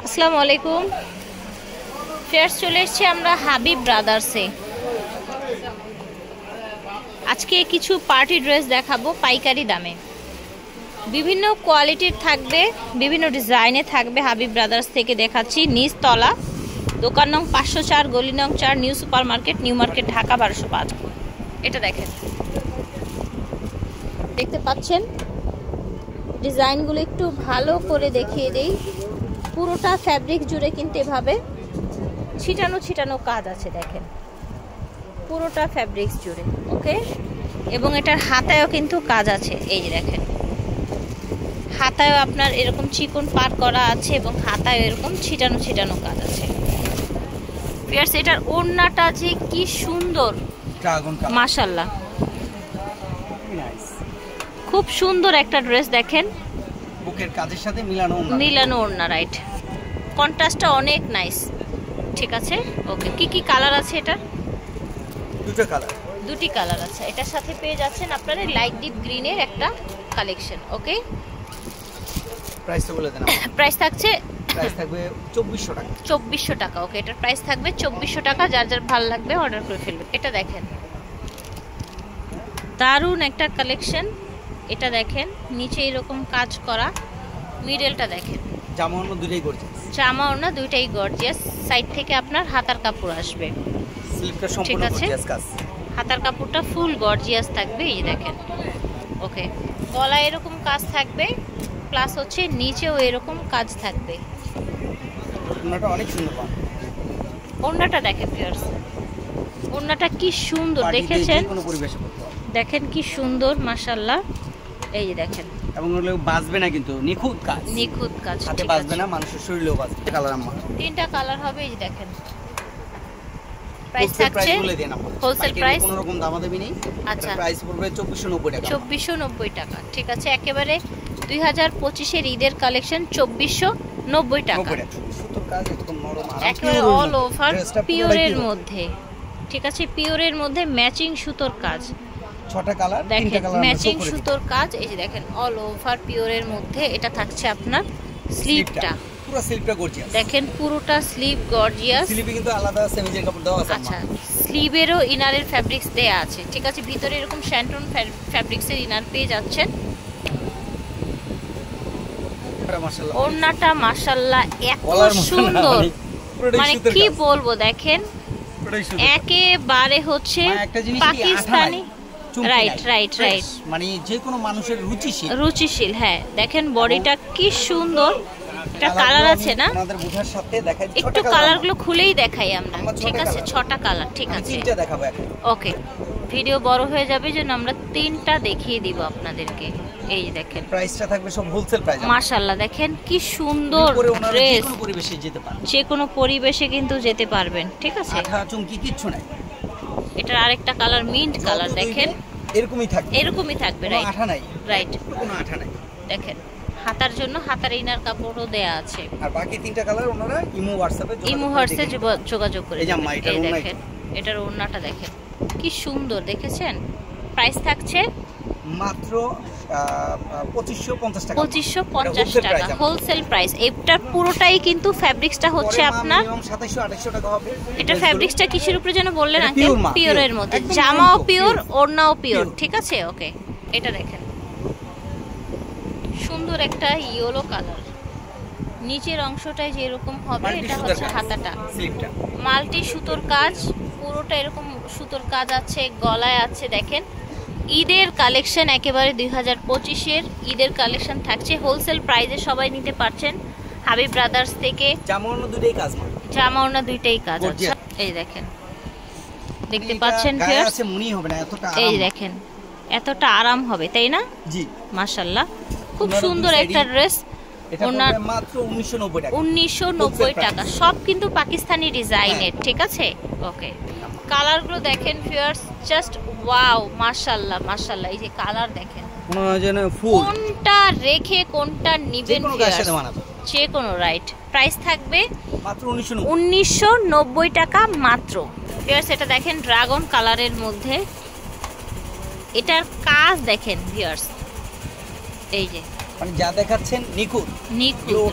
আসসালামু আলাইকুম ফেয়ার্স চলে এসেছি আমরা হাবিব ব্রাদার্সে। আজকে কিছু পার্টি ড্রেস দেখাবো পাইকারি দামে, বিভিন্ন কোয়ালিটির থাকবে, বিভিন্ন ডিজাইনে থাকবে। হাবিব ব্রাদার্স থেকে দেখাচ্ছি, নিচতলা, দোকান নং 504, গলি নং 4, new super market, new market, Dhaka 1205। এটা দেখেন, দেখতে পাচ্ছেন ডিজাইনগুলো একটু ভালো করে দেখিয়ে দেই। পুরোটা ফ্যাব্রিক জুড়ে কিন্তু এভাবে ছিটানো ছিটানো কাজ আছে, দেখেন পুরোটা ফ্যাব্রিক্স জুড়ে। ওকে, এবং এটার হাতায়ও কিন্তু কাজ আছে, এই যে দেখেন হাতায়ও আপনার এরকম চিকন পার করা আছে এবং হাতায় এরকম ছিটানো ছিটানো কাজ আছে। ফিয়ার্স, এটার ওড়নাটা যে কি সুন্দর, মাশাআল্লাহ, খুব সুন্দর একটা ড্রেস। দেখেন বুকের কাজের সাথে মিলানো ওড়না, রাইট, কন্ট্রাস্টটা অনেক নাইস। ঠিক আছে, ওকে। কি কি কালার আছে এটার? দুটি কালার আছে। এটার সাথে পেয়ে যাচ্ছেন আপনারা লাইট ডিপ গ্রিনের একটা কালেকশন। ওকে, প্রাইসটা বলে দেন। প্রাইস থাকবে 2400 টাকা। 2400 টাকা। ওকে, এটার প্রাইস থাকবে 2400 টাকা। যার যার ভালো লাগবে অর্ডার করে ফেলবেন। এটা দেখেন দারুণ একটা কালেকশন। এটা দেখেন নিচে এরকম কাজ করা, মিডলটা দেখেন, জামা ওড়না দুটেই গর্জিয়াস। জামা ওড়না দুইটাই গর্জিয়াস। সাইড থেকে আপনার হাতার কাপড় আসবে, স্লিপটা সম্পূর্ণ গর্জিয়াস কাজ। হাতার কাপড়টা ফুল গর্জিয়াস থাকবে, এই দেখেন। ওকে, গলায় এরকম কাজ থাকবে, প্লাস হচ্ছে নিচেও এরকম কাজ থাকবে। ওড়নাটা অনেক সুন্দর। ওড়নাটা দেখেন ভিউয়ার্স, ওড়নাটা কি সুন্দর দেখেছেন? দেখেন কি সুন্দর, মাশাআল্লাহ। এই যে দেখেন, এবং ওগুলো বাজবে না, কিন্তু নিখুঁত কাজ, হাতে বাজবে না, মানুষের শরীরেও বাজবে। কালার আম্মা তিনটা কালার হবে, এই যে দেখেন। প্রাইস থাকছে হোলসেল প্রাইস, কোনো রকম দামাদামি নেই। আচ্ছা, প্রাইস পড়বে 2490 টাকা। 2490 টাকা। ঠিক আছে, একেবারে 2025 এর ঈদের কালেকশন 2490 টাকা। সুতোর কাজ একদম নরম, একেবারে অল ওভার পিওরের মধ্যে। ঠিক আছে, পিওরের মধ্যে ম্যাচিং সুতোর কাজ, 6টা কালার, দেখেন ম্যাচিং সুতোর কাজ। এই যে দেখেন অল ওভার পিওরের মধ্যে। এটা থাকছে আপনার স্লিভটা, পুরো স্লিভটা গর্জিয়াস। দেখেন পুরোটা স্লিভ গর্জিয়াস। স্লিভে কিন্তু আলাদা সেমিজের কাপড় দেওয়া আছে। আচ্ছা, স্লিভেরও ইনারের ফ্যাব্রিক্স দেয়া আছে। ঠিক আছে, ভিতরে এরকম শ্যান্টন ফ্যাব্রিক্সের ইনার পেয়ে যাচ্ছেন। মাশাআল্লাহ, ওড়নাটা মাশাআল্লাহ এত সুন্দর, মানে কি বলবো, দেখেন একেবারে হচ্ছে পাকিস্তানি। রাইট, মানে যে কোনো মানুষের রুচিশীল। হ্যাঁ, দেখেন বডিটা কি সুন্দর। এটা কালার আছে না, আমাদের বুঝার সাথে দেখাই, একটু কালারগুলো খুলেই দেখাই আমরা। ঠিক আছে, 6টা কালার। ঠিক আছে, তিনটা দেখাবো এখন। ওকে, ভিডিও বড় হয়ে যাবে জন্য আমরা 3টা দেখিয়ে দিব আপনাদেরকে। এই যে দেখেন, প্রাইসটা থাকবে সব হোলসেল প্রাইস। মাশাআল্লাহ, দেখেন কি সুন্দর ড্রেস। যে কোনো পরিবেশে কিন্তু যেতে পারবেন। ঠিক আছে, আঠা চুমকি কিচ্ছু নাই। এটার আরেকটা কালার মিন্ট কালার, দেখেন এরকমই থাকবে, রাইট, আঠা নাই, রাইট, কোনো আঠা নাই। দেখেন হাতার জন্য হাতার ইনার কাপড়ও দেয়া আছে। আর বাকি 3টা কালার ওনারা ইমো হোয়াটসঅ্যাপে যোগাযোগ করে। এই দেখেন, এটার ওড়নাটা দেখেন কি সুন্দর, দেখেছেন? প্রাইস থাকছে মাত্র 2550 টাকা। 2550 টাকা হোলসেল প্রাইস। এটার পুরোটাই কিন্তু ফ্যাব্রিক্সটা হচ্ছে আপনার 2700-2800 টাকা হবে। এটা ফ্যাব্রিক্সটা কিসের উপরে যেন বললেন আঙ্কেল? পিওরের মধ্যে, জামাও পিওর, ওড়নাও পিওর। ঠিক আছে, ওকে। এটা দেখেন সুন্দর একটা ইয়েলো কালার, নিচের অংশটায় যে এরকম হবে, এটা হচ্ছে হাতাটা, স্লিভটা মাল্টি সুতোর কাজ, পুরোটা এরকম সুতোর কাজ আছে, গলায় আছে। দেখেন ঈদের কালেকশন, একেবারে 2025 এর ঈদের কালেকশন থাকছে হোলসেল প্রাইসে। সবাই নিতে পারছেন হাবিব ব্রাদার্স থেকে। জামা ওড়না দুটেই কাজ, জামা ওড়না দুইটাই কাজ আছে। এই দেখেন, দেখতে পাচ্ছেন ভিউয়ার্স, মনি হবে না এতটা আরাম। এই দেখেন এতটা আরাম হবে, তাই না? জি, মাশাআল্লাহ, খুব সুন্দর একটা ড্রেস। এটা পড়বে মাত্র 1990 টাকা। 1990 টাকা। সব কিন্তু পাকিস্তানি ডিজাইনের। ঠিক আছে, ওকে। কালারগুলো দেখেন ভিউয়ার্স, জাস্ট ওয়াও, মাশাআল্লাহ মাশাআল্লাহ। এই যে কালার দেখেন, কোনটা রেখে কোনটা নিবেন ভিউয়ার্স, যে কোনো। রাইট, প্রাইস থাকবে মাত্র 1990 টাকা মাত্র। ভিউয়ার্স, এটা দেখেন ড্রাগন কালারের মধ্যে, এটার কাজ দেখেন ভিউয়ার্স, এই যে মানে যা দেখাচ্ছেন নিখুঁত,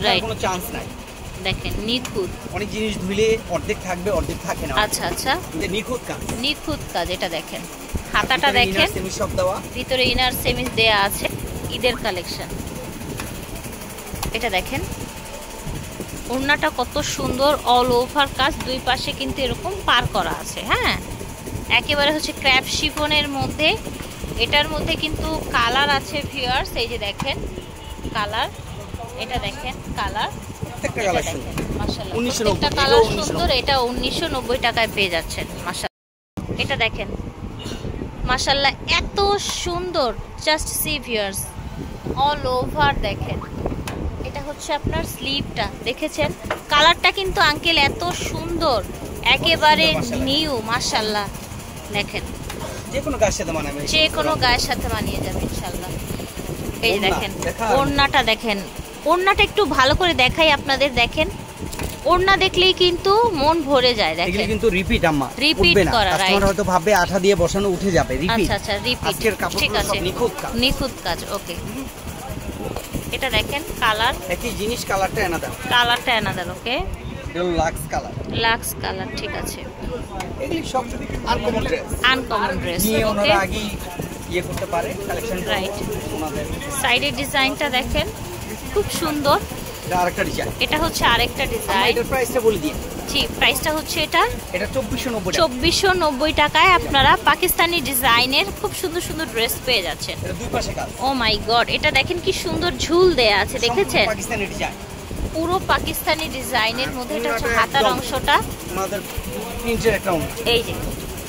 রাইট, কোনো চান্স নাই। দেখেন নিখুঁত। অনেক জিনিস ধুইলে অর্ধেক থাকবে অর্ধেক থাকে না। আচ্ছা আচ্ছা, নিখুঁত কাজ, নিখুঁত কাজ। এটা দেখেন হাতাটা দেখেন, ভিতরে ইনার সেমিস দেয়া আছে। ঈদের কালেকশন। এটা দেখেন ওড়নাটা কত সুন্দর, অল ওভার কাজ, দুই পাশে কিন্তু এরকম পার করা আছে। হ্যাঁ, একেবারে হচ্ছে ক্র্যাপ শিফনের মধ্যে। এটার মধ্যে কিন্তু কালার আছে ভিউয়ার্স, এই যে দেখেন কালার। এটা দেখেন কালার, মাশাআল্লাহ প্রত্যেকটা কালার সুন্দর। এটা 1990 টাকায় পেয়ে যাচ্ছেন মাশাআল্লাহ। এটা দেখেন মাশাআল্লাহ এত সুন্দর, just see viewers, all over দেখেন। এটা হচ্ছে আপনার স্লিভটা, দেখেছেন কালারটা কিন্তু আঙ্কেল এত সুন্দর, একেবারে নিউ মাশাআল্লাহ। দেখেন যে কোনো গায়ের সাথে মানাবে, যে কোনো গায়ের সাথে মানিয়ে যাবে ইনশাআল্লাহ। এই দেখেন ওড়নাটা দেখেন, ওড়নাটা একটু ভালো করে দেখাই আপনাদের। দেখেন ওড়না দেখলেই কিন্তু মন ভরে যায়। দেখেন এগুলো কিন্তু রিপিট আম্মা, রিপিট করা, রাইট। কাস্টমার হয়তো ভাবে আঠা দিয়ে বসানো উঠে যাবে, রিপিট। আচ্ছা আচ্ছা, রিপিট। আজকের কাপড়গুলো সব নিখুঁত কাজ, নিখুঁত কাজ। ওকে, এটা দেখেন কালার, একই জিনিস, কালারটা আলাদা, কালারটা আলাদা। ওকে, এটা লাক্স কালার, লাক্স কালার, ঠিক আছে। এগুলি সব আনকমন ড্রেস, আনকমন ড্রেস। নিয়ে ওকে, ওনারা আগে ইয়ে করতে পারে কালেকশন, রাইট। ওনাদের সাইডের ডিজাইনটা দেখেন খুব সুন্দর। এটা আরেকটা ডিজাইন, এটা হচ্ছে আরেকটা ডিজাইন। এটার প্রাইসটা বলে দিন। জি, প্রাইসটা হচ্ছে এটা 2490 টাকায় আপনারা পাকিস্তানি ডিজাইনের খুব সুন্দর সুন্দর ড্রেস পেয়ে যাচ্ছেন। এটা দুই পাশে কাজ। ও মাই গড, এটা দেখেন কি সুন্দর ঝুল দেয়া আছে, দেখেছেন? পাকিস্তানি ডিজাইন, পুরো পাকিস্তানি ডিজাইনের মধ্যে। এটা হচ্ছে হাতার অংশটা, আমাদের প্রিন্টের একটা ওড়না, এই যে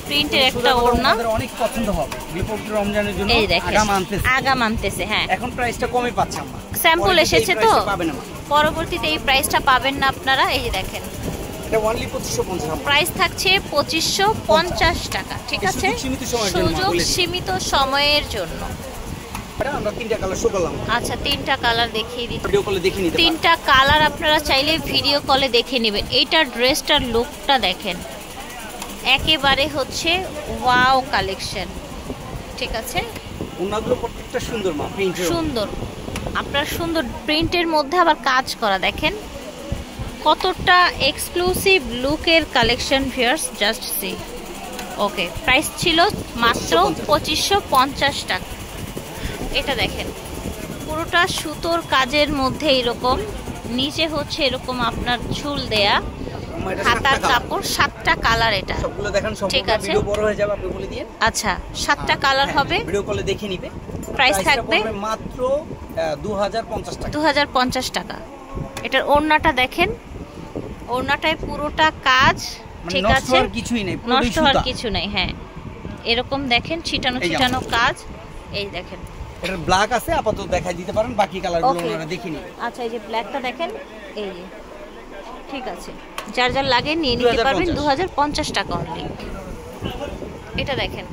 প্রিন্টের একটা ওড়না, আমাদের অনেক পছন্দ হবে। বিপদ রমজানের জন্য এই দেখেন আগা মানতেছে। হ্যাঁ, এখন প্রাইসটা কমই পাচ্ছে আমরা, স্যাম্পল এসেছে তো, পাবেন না পরবর্তীতে এই প্রাইসটা পাবেন না আপনারা। এই যে দেখেন এটা অনলি 2550, প্রাইস থাকছে 2550 টাকা, ঠিক আছে? সুযোগ সীমিত সময়ের জন্য। আমরা তিনটা কালার শো করলাম। আচ্ছা, তিনটা কালার দেখিয়ে দিচ্ছি, ভিডিও কলে দেখে নিতে পারেন। তিনটা কালার আপনারা চাইলে ভিডিও কলে দেখে নেবেন। এইটার ড্রেসটার লুকটা দেখেন, একেবারে হচ্ছে ওয়াও কালেকশন, ঠিক আছে? ওনাগুলো প্রত্যেকটা সুন্দর মা, প্রিন্টের সুন্দর, আপনার সুন্দর প্রিন্টের মধ্যে আবার কাজ করা। দেখেন কতটা এক্সক্লুসিভ লুকের কালেকশন ভিউয়ার্স, জাস্ট সি। ওকে, প্রাইস ছিল মাত্র 2550 টাকা। এটা দেখেন পুরোটা সুতোর কাজের মধ্যে এরকম, নিচে হচ্ছে এরকম আপনার ঝুল দেয়া, হাতার কাপড়, 7টা কালার। এটা সবগুলো দেখেন, ঠিক আছে, ভিডিও বড় হয়ে যাবে, আপনি বলে দিন। আচ্ছা, 7টা কালার হবে, ভিডিও কলে দেখে নিবে। প্রাইস থাকবে মাত্র 2050 টাকা, 2050 টাকা। এটার ওড়নাটা দেখেন, ওড়নাটায় পুরোটা কাজ, ঠিক আছে, কিছুই নেই, নষ্ট হওয়ার কিছু নেই। হ্যাঁ, এরকম দেখেন ছিটানো ছিটানো কাজ। এই দেখেন এটার ব্ল্যাক আছে, আপাতত দেখাই দিতে পারেন, বাকি কালারগুলো আপনারা দেখে নিন। আচ্ছা, এই যে ব্ল্যাকটা দেখেন, এই যে, ঠিক আছে, যার যার লাগে নিয়ে নিতে পারবেন। 2050 টাকা অনলি। এটা দেখেন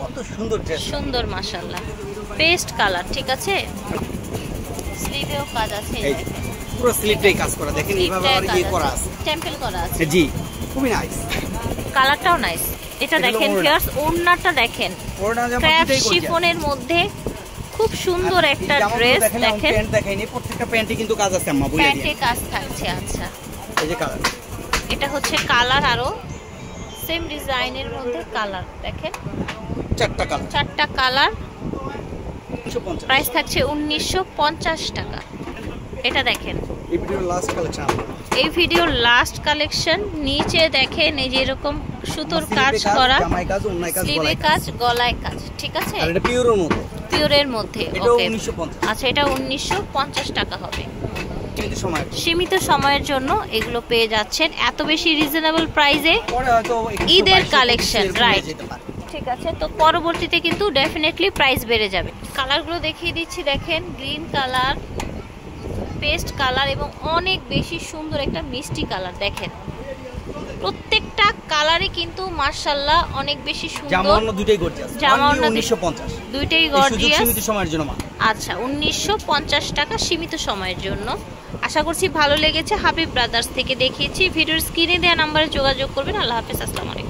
কত সুন্দর ড্রেস, সুন্দর মাশাআল্লাহ, পেস্ট কালার, ঠিক আছে? স্লিভেও কাজ আছে, এই দেখেন পুরো স্লিভটাই কাজ করা। দেখেন এইভাবে আর কি করা আছে, টেম্পল করা আছে। জি, খুবই নাইস, কালারটাও নাইস। এটা দেখেন ভিউয়ার্স, ওড়নাটা দেখেন, ক্র্যাপ শিফনের মধ্যে খুব সুন্দর একটা ড্রেস। দেখেন প্যান্ট দেখাইনি, প্রত্যেকটা প্যান্টে কিন্তু কাজ আছে আম্মা, বলে দিই প্যান্টে কাজ থাকছে। আচ্ছা, এই যে কালার, এটা হচ্ছে কালার, আরো সেম ডিজাইনের মধ্যে কালার। দেখেন 4টা কালার, 4টা কালার, 1950, প্রাইস থাকছে 1950 টাকা। এটা দেখেন এই ভিডিওর লাস্ট কালেকশন, এই ভিডিওর লাস্ট কালেকশন। নিচে দেখেন এই যে এরকম সুতোর কাজ করা, জামাই কাজ, ওন্নায় কাজ, স্লিভে কাজ, গলায় কাজ, ঠিক আছে? আর এটা পিওরের মধ্যে, পিওরের মধ্যে। এটা ওকে, 1950। আচ্ছা, এটা 1950 টাকা হবে। কিন্তু সময়, সীমিত সময়ের জন্য এগুলো পেয়ে যাচ্ছেন এত বেশি রিজনেবল প্রাইসে। পরে হয়তো ঈদের কালেকশন, রাইট, ঠিক আছে? তো পরবর্তীতে কিন্তু ডেফিনেটলি প্রাইস বেড়ে যাবে। কালারগুলো দেখিয়ে দিচ্ছি, দেখেন গ্রিন কালার, পেস্ট কালার এবং অনেক বেশি সুন্দর একটা মিষ্টি কালার। দেখেন প্রত্যেকটা কালারই কিন্তু মাশাআল্লাহ অনেক বেশি সুন্দর। জামাওনা দুটেই গর্জিয়াস, জামাওনা 1950, দুইটাই গর্জিয়াস। সীমিত সময়ের জন্য মা। আচ্ছা, 1950 টাকা সীমিত সময়ের জন্য। আশা করছি ভালো লেগেছে। হাবিব ব্রাদার্স থেকে দেখিয়েছি। ভিডিওর স্ক্রিনে দেওয়া নম্বরে যোগাযোগ করবেন। আল্লাহ হাফেজ, আসসালামু আলাইকুম।